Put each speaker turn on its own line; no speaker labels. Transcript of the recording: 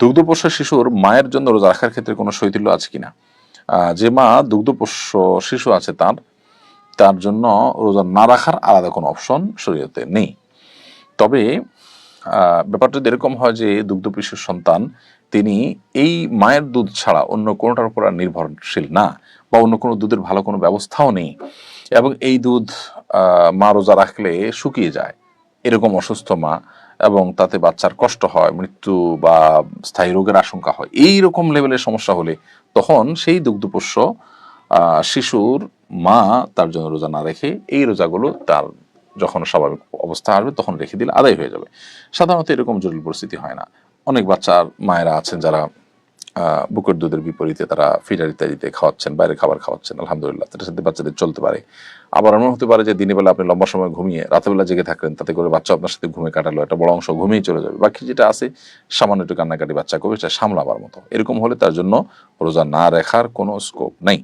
দুগ্ধপোষ্য শিশুর মায়ের জন্য রোজা রাখার ক্ষেত্রে কোনো শৈথিল্য আছে কিনা? যে মা দুগ্ধপোষ্য শিশু আছে তার জন্য রোজা না রাখার আলাদা কোনো অপশন শরীয়তে নেই। তবে ব্যাপারটা যদি এরকম হয় যে দুগ্ধপোষ্য সন্তান তিনি এই মায়ের দুধ ছাড়া অন্য কোনোটার উপর আর নির্ভরশীল না, বা অন্য কোনো দুধের ভালো কোনো ব্যবস্থাও নেই, এবং এই দুধ মা রোজা রাখলে শুকিয়ে যায়, এরকম অসুস্থ মা, এবং তাতে বাচ্চার কষ্ট হয়, মৃত্যু বা স্থায়ী রোগের আশঙ্কা হয়, এই রকম লেভেলের সমস্যা হলে তখন সেই দুগ্ধপোষ্য শিশুর মা তার জন্য রোজা না রেখে এই রোজাগুলো তার যখন স্বাভাবিক অবস্থা আসবে তখন রেখে দিলে আদায় হয়ে যাবে। সাধারণত এরকম জটিল পরিস্থিতি হয় না। অনেক বাচ্চার মায়েরা আছেন যারা বুকের দুধের বিপরীতে তারা ফিডার ইত্যাদিতে খাওয়াচ্ছেন, বাইরে খাবার খাওয়াচ্ছেন, আলহামদুলিল্লাহ তাদের সাথে বাচ্চাদের চলতে পারে। আবার এমন হতে পারে যে দিনের বেলা আপনি লম্বা সময় ঘুমিয়ে রাতের বেলা জেগে থাকলেন, তাতে করে বাচ্চা আপনার সাথে ঘুমে কাটালো, একটা বড় অংশ ঘুমিয়ে চলে যাবে, বাকি যেটা আছে সামান্য একটু কান্নাকাটি বাচ্চা করবে, সেটা সামলাবার মতো। এরকম হলে তার জন্য রোজা না রাখার কোনো স্কোপ নেই।